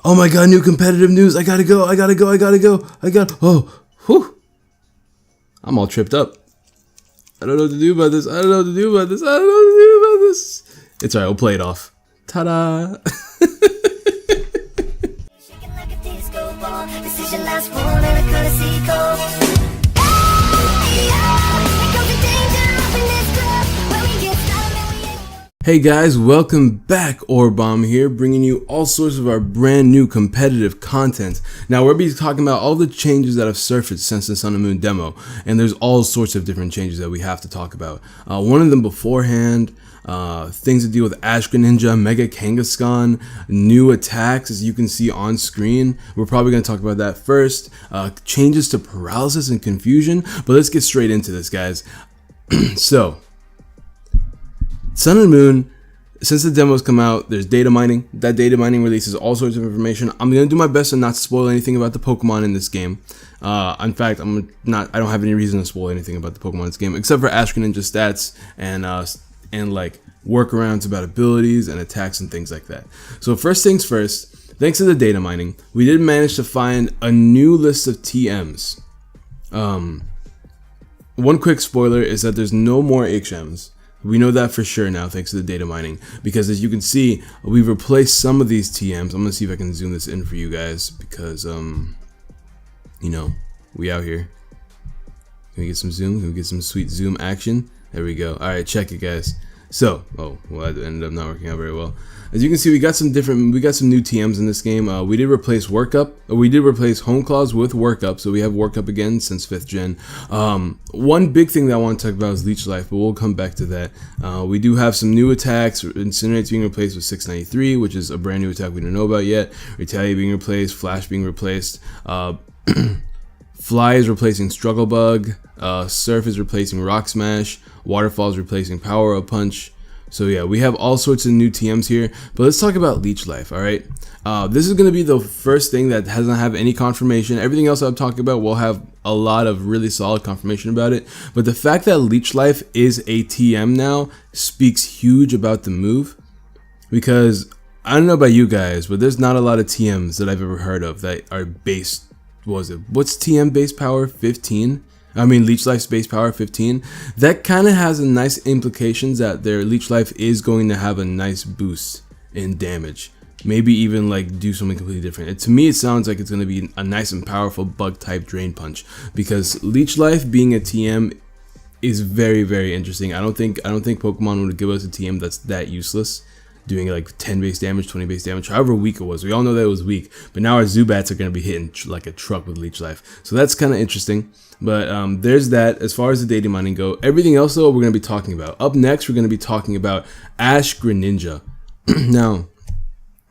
Oh my god, new competitive news. I gotta go. Oh, whew. I'm all tripped up. I don't know what to do about this. It's alright, we'll play it off. Ta-da! Hey guys, welcome back. Orbomb here, bringing you all sorts of our brand new competitive content. Now we'll be talking about all the changes that have surfaced since the Sun and Moon demo, and there's all sorts of different changes that we have to talk about. One of them beforehand, things to deal with Ash Greninja, Mega Kangaskhan, new attacks as you can see on screen. We're probably going to talk about that first. Changes to paralysis and confusion, but let's get straight into this, guys. So, Sun and Moon, since the demos come out, there's data mining. That data mining releases all sorts of information. I'm going to do my best to not spoil anything about the Pokemon in this game. In fact, I don't have any reason to spoil anything about the Pokemon in this game, except for Ash Greninja stats and like workarounds about abilities and attacks and things like that. So first things first, thanks to the data mining, we did manage to find a new list of TMs. One quick spoiler is that there's no more HMs. We know that for sure now thanks to the data mining, because as you can see, we've replaced some of these TMs. I'm gonna see if I can zoom this in for you guys because you know, we out here. Can we get some zoom? Can we get some sweet zoom action? There we go. Alright, check it guys. So, well, that ended up not working out very well. As you can see, we got some new TMs in this game. We did replace we did replace Home Claws with Workup, so we have Workup again since 5th gen. One big thing that I want to talk about is Leech Life, but we'll come back to that. We do have some new attacks. Incinerate's being replaced with 693, which is a brand new attack we don't know about yet. Retaliate being replaced, Flash being replaced. Fly is replacing Struggle Bug, Surf is replacing Rock Smash, Waterfall is replacing Power Up Punch. So yeah, we have all sorts of new TMs here, but let's talk about Leech Life, alright? This is going to be the first thing that doesn't have any confirmation. Everything else I'm talking about will have a lot of really solid confirmation about it, but the fact that Leech Life is a TM now speaks huge about the move, because I don't know about you guys, but there's not a lot of TMs that I've ever heard of that are based, what's TM base power 15? I mean Leech Life's base power 15. That kind of has a nice implications that their Leech Life is going to have a nice boost in damage. Maybe even like do something completely different. To me it sounds like it's going to be a nice and powerful bug type drain punch, because Leech Life being a TM is very, very interesting. I don't think Pokemon would give us a TM that's that useless, doing like 10 base damage, 20 base damage, however weak it was. We all know that it was weak, but now our Zubats are going to be hitting like a truck with Leech Life. So that's kind of interesting. But there's that. As far as the data mining go, everything else though we're going to be talking about. Up next, we're going to be talking about Ash Greninja. Now,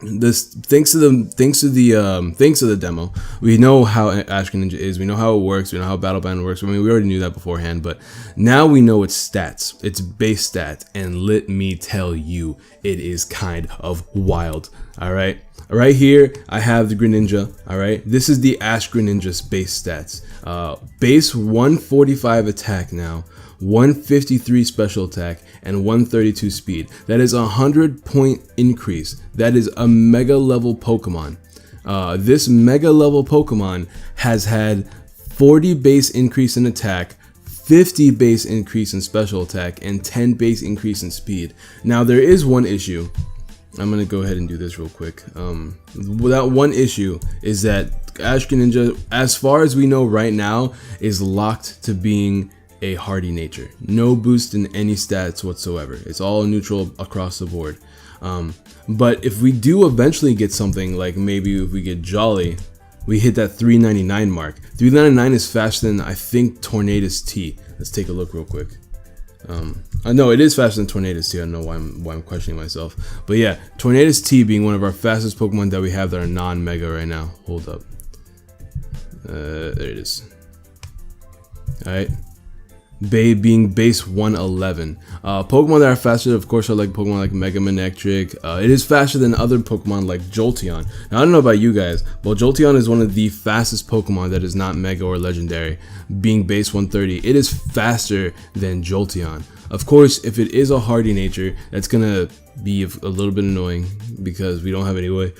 thanks to the demo, we know how Ash Greninja is. We know how it works. We know how Battle Band works. I mean, we already knew that beforehand, but now we know its stats, its base stat, and let me tell you, it is kind of wild. All right. Right here, I have the Greninja, alright? This is the Ash Greninja's base stats. Base 145 attack now, 153 special attack, and 132 speed. That is a 100-point increase. That is a mega level Pokemon. This mega level Pokemon has had 40 base increase in attack, 50 base increase in special attack, and 10 base increase in speed. Now there is one issue. I'm gonna go ahead and do this real quick. That one issue is that Ash Greninja, as far as we know right now, is locked to being a hardy nature. No boost in any stats whatsoever. It's all neutral across the board. But if we do eventually get something, like maybe if we get Jolly, we hit that 399 mark. 399 is faster than, I think, Tornadus T. Let's take a look real quick. No, it is faster than Tornadus T. I don't know why I'm questioning myself. But yeah, Tornadus T being one of our fastest Pokemon that we have that are non-mega right now. Hold up. There it is. Alright. Being base 111. Pokemon that are faster, of course, are like Pokemon like Mega Manectric. It is faster than other Pokemon like Jolteon. Now, I don't know about you guys, but Jolteon is one of the fastest Pokemon that is not Mega or Legendary. Being base 130, it is faster than Jolteon. Of course, if it is a hardy nature, that's gonna be a little bit annoying because we don't have any way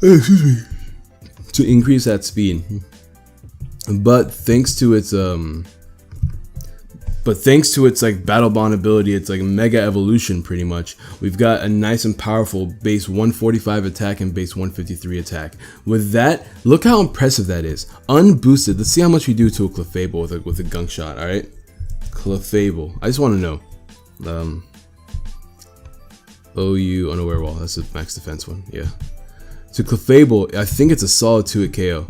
excuse me, to increase that speed. But thanks to its like battle bond ability, it's like mega evolution pretty much. We've got a nice and powerful base 145 attack and base 153 attack. With that, look how impressive that is. Unboosted. Let's see how much we do to a Clefable with a gunk shot. All right, Clefable. I just want to know. OU unaware wall. That's a max defense one. Yeah. To Clefable, I think it's a solid 2-hit KO.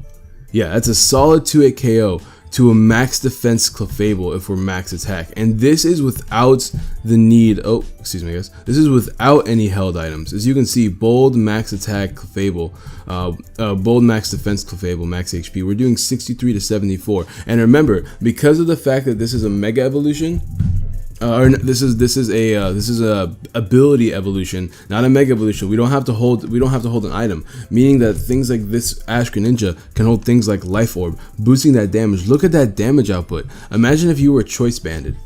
Yeah, that's a solid 2-hit KO to a max defense Clefable if we're max attack. And this is without the need, oh, excuse me guys, this is without any held items. As you can see, bold max attack Clefable, bold max defense Clefable, max HP, we're doing 63 to 74. And remember, because of the fact that this is a mega evolution, this is a ability evolution, not a mega evolution. We don't have to hold an item, meaning that things like this Ash Greninja can hold things like Life Orb, boosting that damage. Look at that damage output. Imagine if you were choice banded.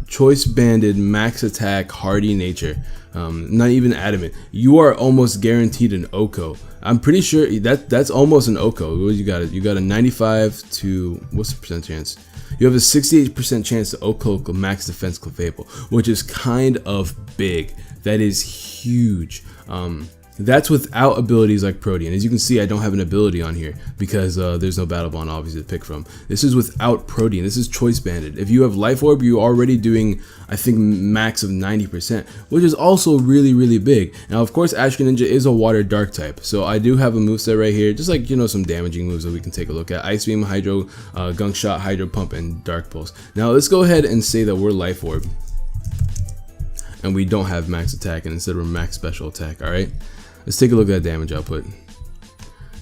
Choice banded, max attack, hardy nature, not even adamant. You are almost guaranteed an Oko. I'm pretty sure that's almost an Oko. You got a 95 to, what's the percent chance? You have a 68% chance to Oko max defense Clefable, which is kind of big. That is huge. That's without abilities like Protean. As you can see, I don't have an ability on here because there's no Battle Bond obviously to pick from. This is without Protean. This is choice banded. If you have Life Orb, you're already doing, I think, max of 90%, which is also really, really big. Now, of course, Ash Greninja is a water dark type, so I do have a moveset right here, just like, you know, some damaging moves that we can take a look at. Ice Beam, Hydro, Gunk Shot, Hydro Pump, and Dark Pulse. Now, let's go ahead and say that we're Life Orb, and we don't have max attack, and instead we're max special attack, alright? Let's take a look at that damage output.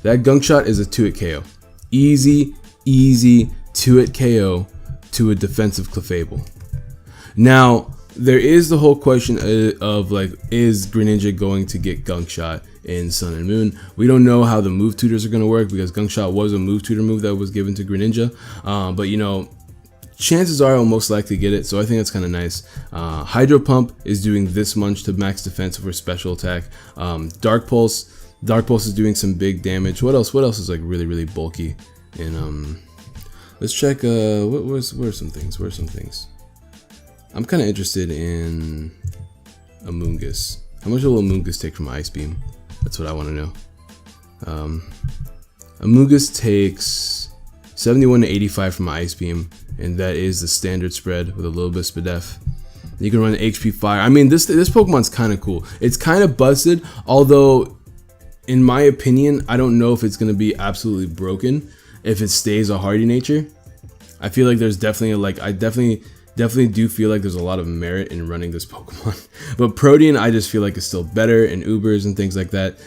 That Gunk Shot is a 2-hit KO. Easy 2-hit KO to a defensive Clefable. Now, there is the whole question of like, is Greninja going to get Gunk Shot in Sun and Moon? We don't know how the move tutors are going to work because Gunk Shot was a move tutor move that was given to Greninja. But you know, chances are I'll most likely get it, so I think that's kind of nice. Hydro Pump is doing this much to max defense for special attack. Dark Pulse is doing some big damage. What else is like really bulky? And let's check. What are some things? I'm kind of interested in Amoonguss. How much will Amoonguss take from Ice Beam? That's what I want to know. Amoonguss takes 71 to 85 from Ice Beam, and that is the standard spread with a little bit of SPDF. You can run HP Fire. I mean, this Pokemon's kind of cool. It's kind of busted, although in my opinion, I don't know if it's going to be absolutely broken if it stays a hardy nature. I feel like there's definitely I definitely do feel like there's a lot of merit in running this Pokemon. But Protean, I just feel like it's still better, and Ubers and things like that.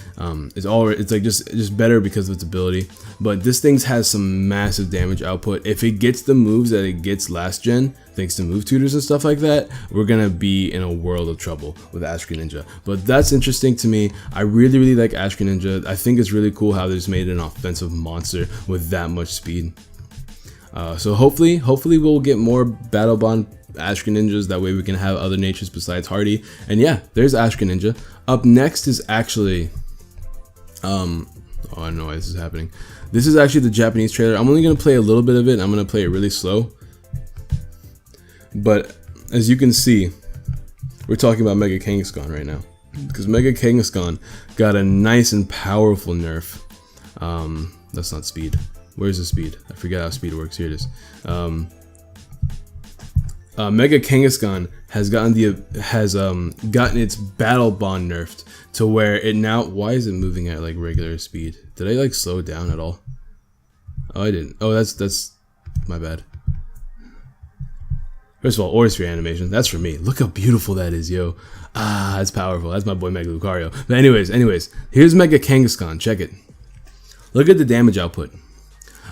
It's like just better because of its ability. But this thing has some massive damage output. If it gets the moves that it gets last gen, thanks to move tutors and stuff like that, we're gonna be in a world of trouble with Ash Greninja. But that's interesting to me. I really like Ash Greninja. I think it's really cool how they just made an offensive monster with that much speed. So hopefully we'll get more Battle Bond Ash Greninjas. That way we can have other natures besides Hardy. And yeah, there's Ash Greninja. Up next is actually, oh, I don't know why this is happening. This is actually the Japanese trailer. I'm only gonna play a little bit of it. I'm gonna play it really slow. But as you can see, we're talking about Mega Kangaskhan right now, because Mega Kangaskhan got a nice and powerful nerf. That's not speed. Where's the speed? I forget how speed works. Here it is. Mega Kangaskhan has gotten its Battle Bond nerfed to where it now. Why is it moving at like regular speed? Did I like slow it down at all? Oh, I didn't. Oh, that's my bad. First of all, Aura Sphere animation. That's for me. Look how beautiful that is, yo. Ah, that's powerful. That's my boy Mega Lucario. But anyways, here's Mega Kangaskhan. Check it. Look at the damage output.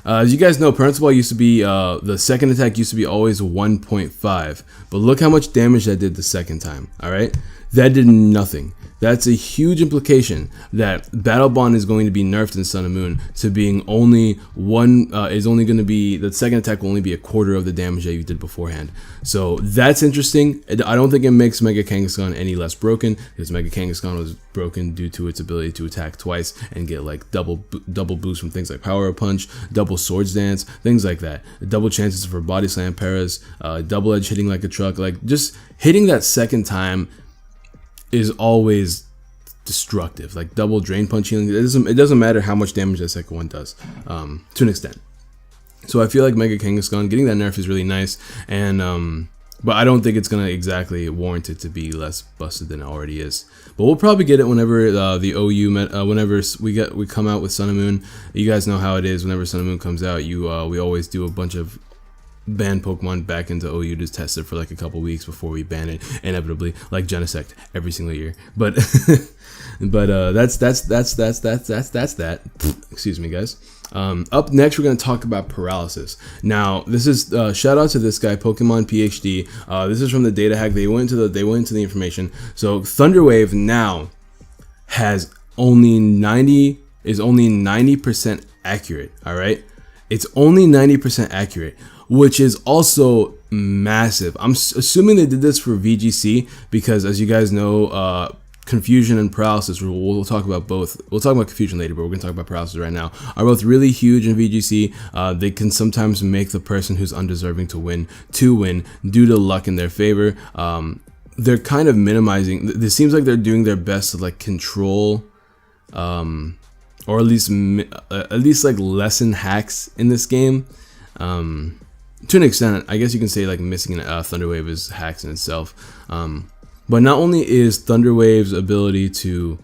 As you guys know, Principal used to be, the second attack used to be always 1.5, but look how much damage that did the second time, alright? That did nothing. That's a huge implication that Battle Bond is going to be nerfed in Sun and Moon to being only one, is only going to be, the second attack will only be a quarter of the damage that you did beforehand. So that's interesting. I don't think it makes Mega Kangaskhan any less broken, because Mega Kangaskhan was broken due to its ability to attack twice and get like double boost from things like Power Punch, double Swords Dance, things like that. Double chances for Body Slam Paras, double edge hitting like a truck. Like, just hitting that second time is always destructive. Like double Drain Punch healing, it doesn't matter how much damage that second one does, to an extent. So I feel like Mega Kangaskhan getting that nerf is really nice, and but I don't think it's gonna exactly warrant it to be less busted than it already is. But we'll probably get it whenever the OU whenever we come out with Sun and Moon. You guys know how it is. Whenever Sun and Moon comes out, we always do a bunch of ban Pokemon back into OU to test it for like a couple weeks before we ban it, inevitably, like Genesect every single year. But that's that. Excuse me, guys. Up next, we're going to talk about paralysis. Now, this is shout out to this guy, Pokemon PhD. This is from the data hack. They went into the information. So Thunderwave now has only 90% accurate. All right, it's only 90% accurate, which is also massive. I'm assuming they did this for VGC because, as you guys know, Confusion and Paralysis, we'll talk about both. We'll talk about Confusion later, but we're going to talk about Paralysis right now, are both really huge in VGC. They can sometimes make the person who's undeserving to win due to luck in their favor. They're kind of minimizing. It seems like they're doing their best to like control, or at least like lessen hacks in this game. To an extent, I guess you can say like missing Thunderwave is hacks in itself. But not only is Thunderwave's ability to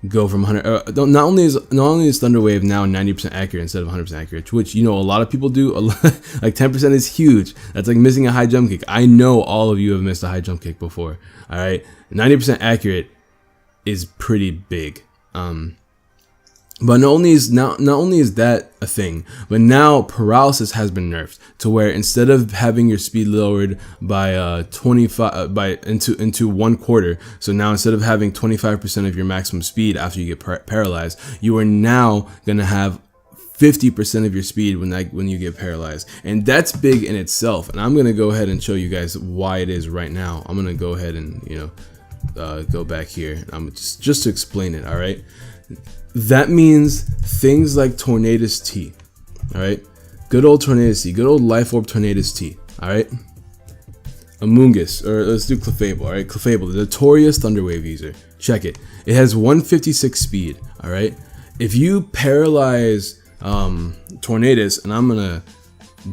go from 100, not only is Thunderwave now 90% accurate instead of 100% accurate, which, you know, a lot of people do. Like 10% is huge. That's like missing a high jump kick. I know all of you have missed a high jump kick before. All right, 90% accurate is pretty big. But not only is that a thing, but now paralysis has been nerfed to where instead of having your speed lowered by 25 into 1/4, so now instead of having 25% of your maximum speed after you get paralyzed, you are now gonna have 50% of your speed when you get paralyzed, and that's big in itself. And I'm gonna go ahead and show you guys why it is right now. I'm gonna go ahead and go back here. I'm just to explain it. All right. That means things like Tornadus T, all right? Good old Tornadus T, good old Life Orb Tornadus T, all right? Amoonguss, or let's do Clefable, all right? Clefable, the notorious Thunderwave user. Check it. It has 156 speed, all right? If you paralyze Tornadus, and I'm gonna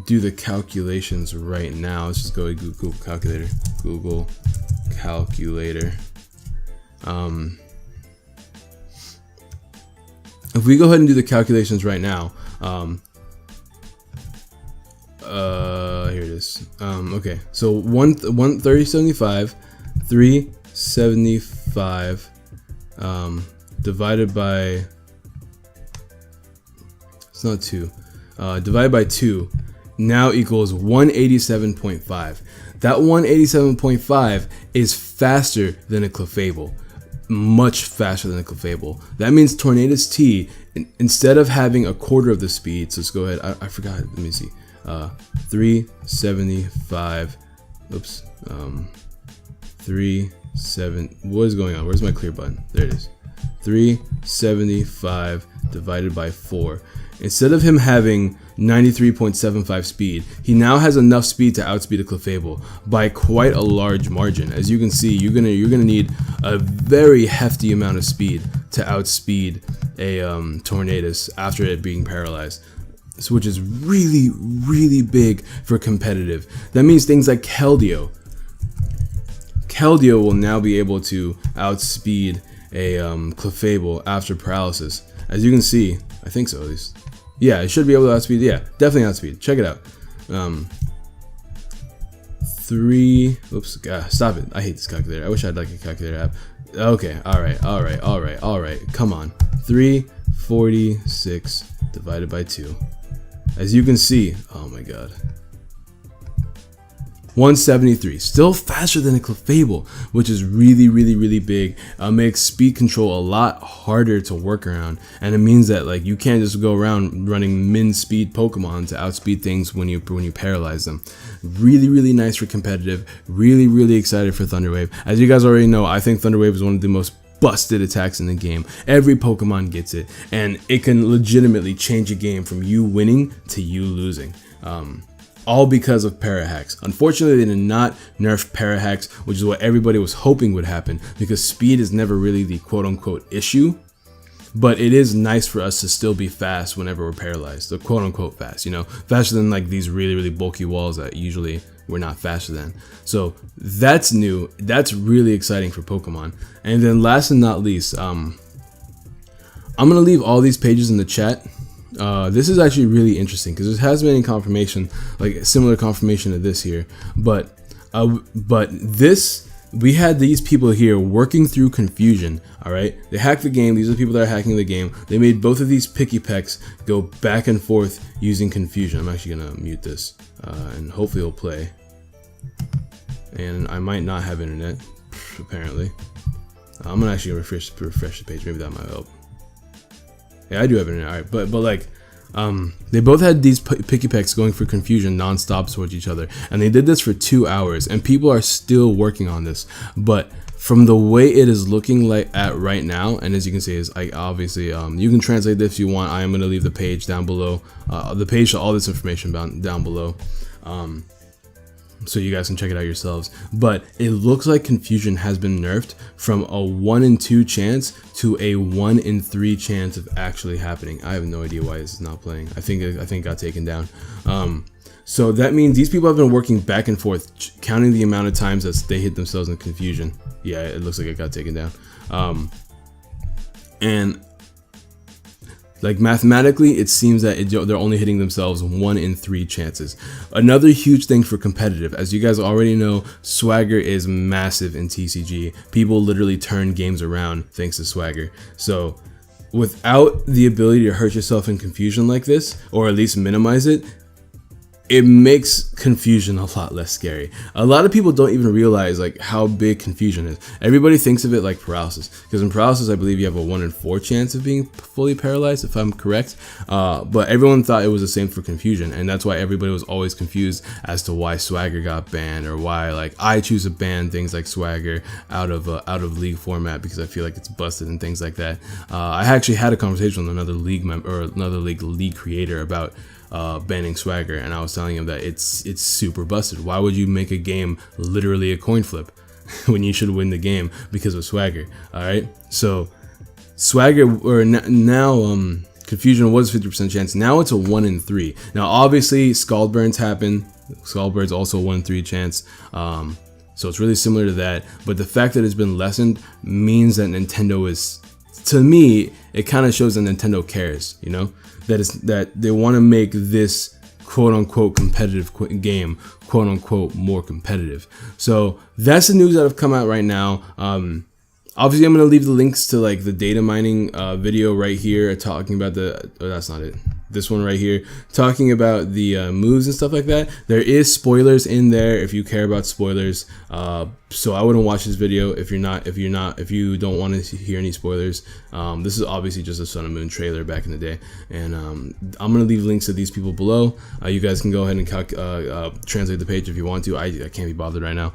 do the calculations right now. Let's just go to Google Calculator. Google Calculator. If we go ahead and do the calculations right now, here it is. Okay, so 375 divided by, it's not 2, divided by 2 now equals 187.5. That 187.5 is faster than a Clefable. Much faster than a Clefable. That means Tornadus T, instead of having a quarter of the speed, so let's go ahead, I forgot, let me see, 375, oops, 37, what is going on, where's my clear button, there it is, 375 divided by 4. Instead of him having 93.75 speed, he now has enough speed to outspeed a Clefable by quite a large margin. As you can see, you're gonna need a very hefty amount of speed to outspeed a Tornadus after it being paralyzed, which is really, really big for competitive. That means things like Keldeo will now be able to outspeed a Clefable after paralysis. As you can see, I think so at least. Yeah, it should be able to outspeed. Yeah, definitely outspeed. Check it out. 3. Oops. God, stop it. I hate this calculator. I wish I had like a calculator app. Okay. All right. Come on. 346 divided by 2. As you can see. Oh my God. 173, still faster than a Clefable, which is really big. Makes speed control a lot harder to work around, and it means that like you can't just go around running min speed Pokemon to outspeed things when you paralyze them. Really nice for competitive. Really excited for Thunder Wave. As you guys already know, I think Thunder Wave is one of the most busted attacks in the game. Every Pokemon gets it, and it can legitimately change a game from you winning to you losing. All because of para hacks. Unfortunately, they did not nerf para hacks, which is what everybody was hoping would happen, because speed is never really the quote-unquote issue, but it is nice for us to still be fast whenever we're paralyzed. So quote-unquote fast, you know, faster than like these really bulky walls that usually we're not faster than. So that's new. That's really exciting for Pokemon. And then last and not least, I'm gonna leave all these pages in the chat. This is actually really interesting because there has been any confirmation, like similar confirmation to this here, but this, we had these people here working through confusion. All right, they hacked the game. These are the people that are hacking the game. They made both of these picky pecks go back and forth using confusion. I'm actually gonna mute this, and hopefully it'll play. And I might not have internet, apparently. I'm gonna actually refresh the page. Maybe that might help. Yeah, I do have internet. All right, but like, they both had these picky pecks going for confusion non-stop towards each other, and they did this for 2 hours, and people are still working on this. But from the way it is looking like at right now, and as you can see, is like obviously you can translate this if you want. I am going to leave the page down below, the page to all this information down below, so you guys can check it out yourselves. But it looks like confusion has been nerfed from a 1 in 2 chance to a 1 in 3 chance of actually happening. I have no idea why this is not playing. I think it got taken down. So that means these people have been working back and forth, counting the amount of times that they hit themselves in confusion. Yeah, it looks like it got taken down. And like mathematically, it seems that they're only hitting themselves 1 in 3 chances. Another huge thing for competitive, as you guys already know, Swagger is massive in TCG. People literally turn games around thanks to Swagger. So without the ability to hurt yourself in confusion like this, or at least minimize it, it makes confusion a lot less scary. A lot of people don't even realize like how big confusion is. Everybody thinks of it like paralysis, because in paralysis, I believe you have a 1 in 4 chance of being fully paralyzed, if I'm correct. But everyone thought it was the same for confusion, and that's why everybody was always confused as to why Swagger got banned, or why like I choose to ban things like Swagger out of league format, because I feel like it's busted and things like that. I actually had a conversation with another league member or another league creator about banning Swagger, and I was telling him that it's super busted. Why would you make a game literally a coin flip when you should win the game because of Swagger? All right, so Swagger, or now confusion was 50% chance. Now it's a 1 in 3. Now obviously Scald Burns happen. Scald Burns also 1 in 3 chance. So it's really similar to that, but the fact that it's been lessened means that Nintendo is, to me, it kind of shows that Nintendo cares, you know, that they want to make this quote-unquote competitive game quote-unquote more competitive. So that's the news that have come out right now. Obviously I'm going to leave the links to like the data mining video right here talking about that's not it. This one right here talking about the moves and stuff like that. There is spoilers in there if you care about spoilers. So I wouldn't watch this video if you don't want to hear any spoilers. This is obviously just a Sun and Moon trailer back in the day, and I'm gonna leave links to these people below. You guys can go ahead and translate the page if you want to. I can't be bothered right now.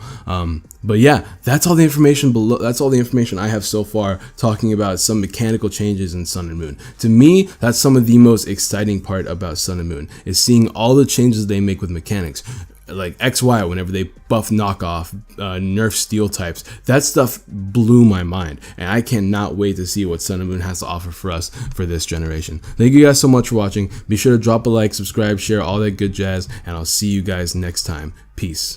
But yeah, that's all the information below. That's all the information I have so far talking about some mechanical changes in Sun and Moon. To me, that's some of the most exciting part about Sun and Moon, is seeing all the changes they make with mechanics. Like XY, whenever they buff knockoff, nerf steel types, that stuff blew my mind, and I cannot wait to see what Sun and Moon has to offer for us for this generation. Thank you guys so much for watching. Be sure to drop a like, subscribe, share, all that good jazz, and I'll see you guys next time. Peace.